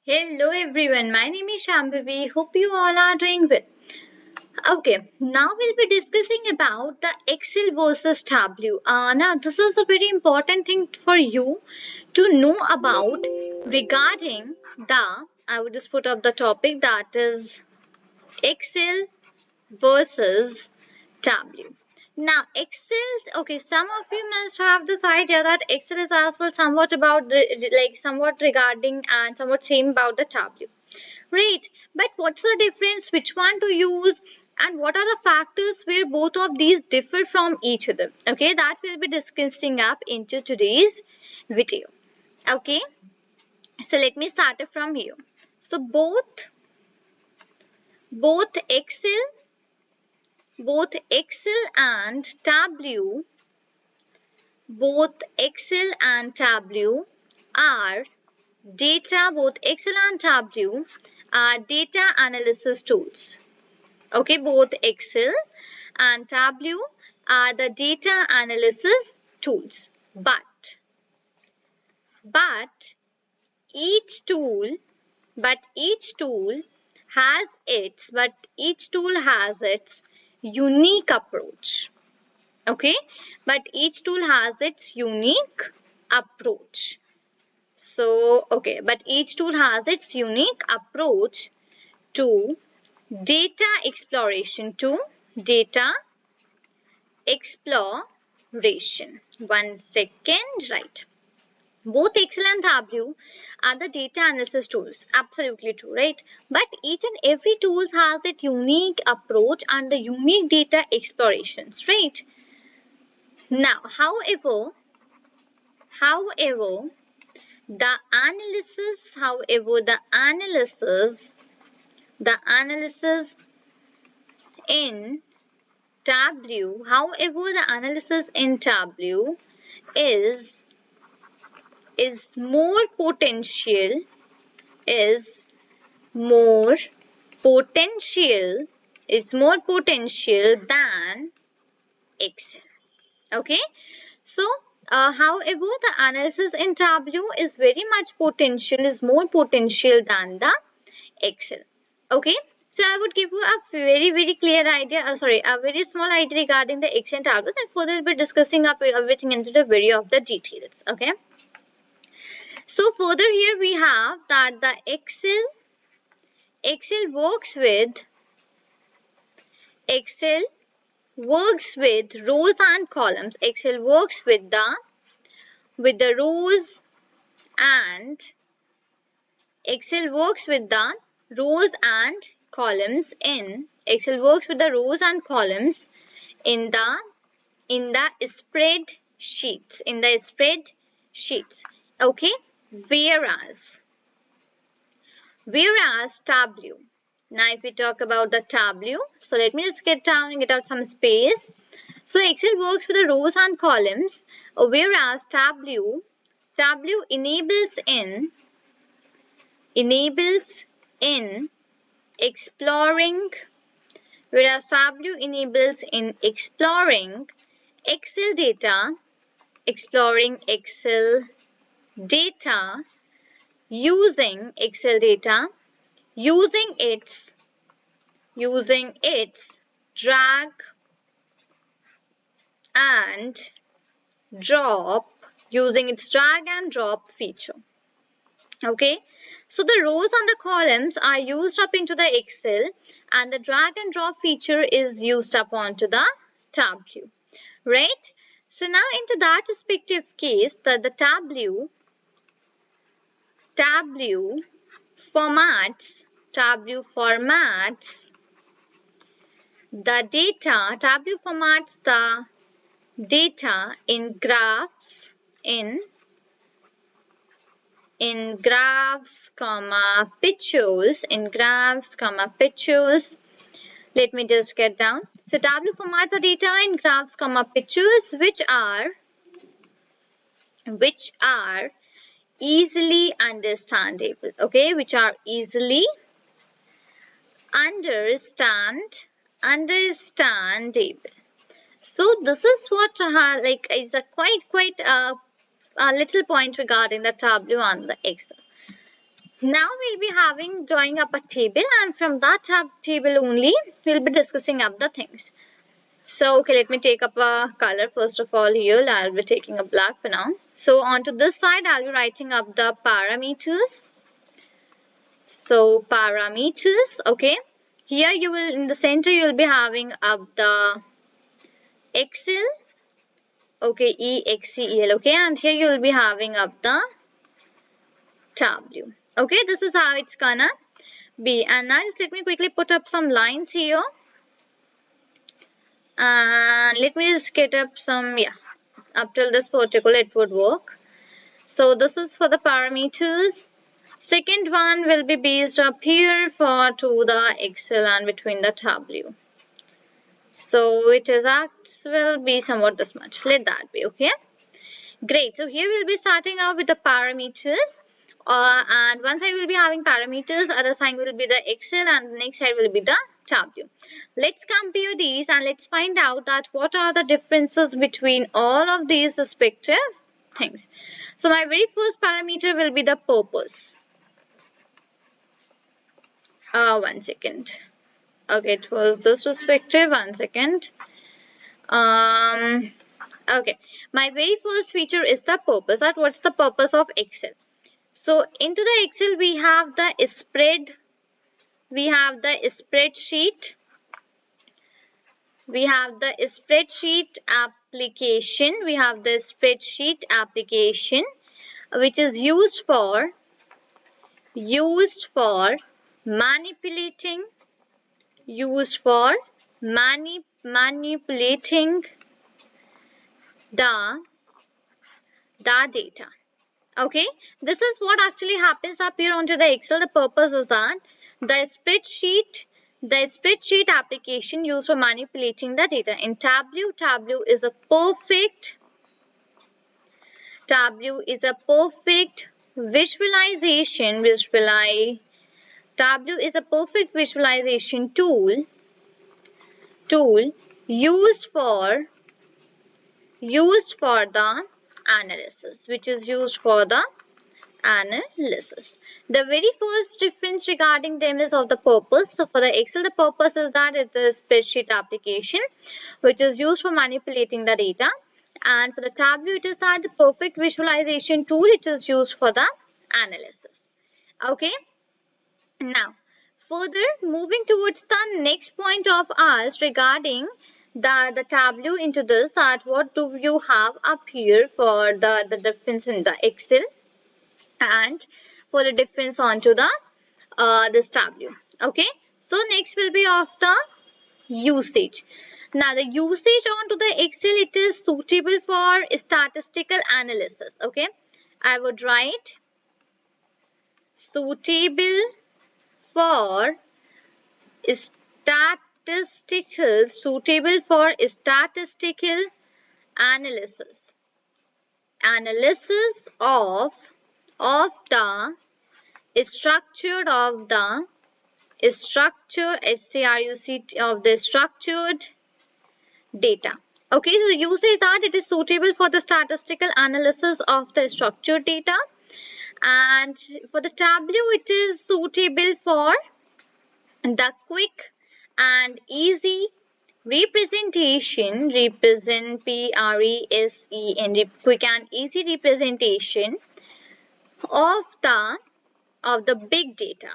Hello everyone, my name is Shambhavi. Hope you all are doing well. Okay, now we'll be discussing about the Excel versus Tableau. Now this is a very important thing for you to know about regarding I would just put up the topic that is Excel versus Tableau. Now, Excel, okay, some of you must have this idea that Excel is as well somewhat about somewhat regarding and somewhat same about the Tableau. Right, but what's the difference? Which one to use? And what are the factors where both of these differ from each other? Okay, that we'll be discussing up into today's video. Okay, so let me start it from here. So both Excel, both Excel and Tableau, both Excel and Tableau are both Excel and Tableau are data analysis tools. Okay, both Excel and Tableau are the data analysis tools. But each tool has its unique approach. Okay, but each tool has its unique approach. But each tool has its unique approach to data exploration. One second, right. Both Excel and Tableau are the data analysis tools. Absolutely true, right? But each and every tool has its unique approach and the unique data explorations, right? Now, however, the analysis in Tableau, is more potential than Excel. Okay, so however, the analysis in Tableau is more potential than the Excel. Okay, so I would give you a very clear idea, a very small idea regarding the Excel and Tableau, and further we'll be discussing up everything into the video of the details. Okay, so further here we have that the Excel works with rows and columns. Excel works with the rows and columns in the spreadsheets. Okay, whereas Tableau. Now, if we talk about the Tableau, so let me just get out some space. So Excel works with the rows and columns, whereas Tableau enables in exploring Excel data, using its drag and drop feature. Okay, so the rows and the columns are used up into the Excel, and the drag and drop feature is used up onto the Tableau, right? So now into that respective case, the Tableau formats the data in graphs, pictures. Let me just get down. So Tableau formats the data in graphs, pictures, which are easily understandable. Okay, which are easily understandable. So this is what is a quite a little point regarding the Tableau and the Excel. Now we'll be drawing up a table, and from that table only we'll be discussing up the things. So okay, let me take up a color first of all. Here I'll be taking a black for now. So onto this side I'll be writing up the parameters. So parameters, okay. Here you will, in the center you'll be having up the Excel, okay, EXCEL, okay, and here you will be having up the Tableau. Okay, this is how it's gonna be. And now just let me quickly put up some lines here. And let me just get up some, yeah, up till this particular it would work. So this is for the parameters. Second one will be based up here for to the Excel and between the Tableau. So it is will be somewhat this much. Let that be, okay. Great. So here we'll be starting out with the parameters. And one side will be having parameters, other side will be the Excel, and the next side will be the Tableau. Let's compare these and let's find out that what are the differences between all of these respective things. So my very first parameter will be the purpose. One second. Okay, it was this respective. One second. Okay, my very first feature is the purpose. That what's the purpose of Excel? So into the Excel we have the spreadsheet, we have the spreadsheet application, which is used for manipulating the data. Okay, this is what actually happens up here onto the Excel. The purpose is that the spreadsheet application used for manipulating the data. In Tableau is a perfect visualization tool used for the analysis, which is used for the analysis. The very first difference regarding them is of the purpose. So for the Excel, the purpose is that it is a spreadsheet application which is used for manipulating the data, and for the Tableau it is that the perfect visualization tool it is used for the analysis. Okay, now further moving towards the next point of ours regarding the Tableau into this, that what do you have up here for the difference in the Excel and for the difference onto the this Tableau. Okay, so next will be of the usage. Now the usage onto the Excel, it is suitable for statistical analysis. Okay, I would write suitable for statistical analysis of the structure of the structured data. Okay, so the use is that it is suitable for the statistical analysis of the structured data, and for the Tableau it is suitable for the quick and easy representation, quick and easy representation of the big data.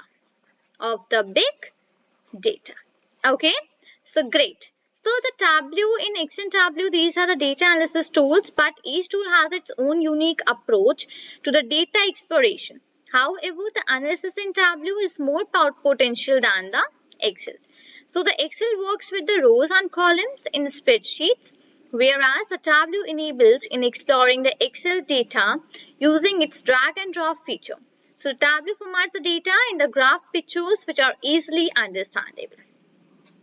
Okay, so great. So the Tableau, in Excel Tableau, these are the data analysis tools, but each tool has its own unique approach to the data exploration. However, the analysis in Tableau is more potential than the Excel. So the Excel works with the rows and columns in spreadsheets, whereas the Tableau enables in exploring the Excel data using its drag and drop feature. So Tableau formats the data in the graph pictures which are easily understandable.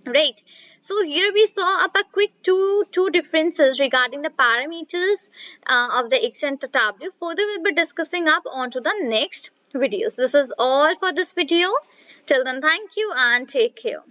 Right. So here we saw up a quick two differences regarding the parameters of the Excel and Tableau. Further we'll be discussing up onto the next videos. This is all for this video. Till then, thank you and take care.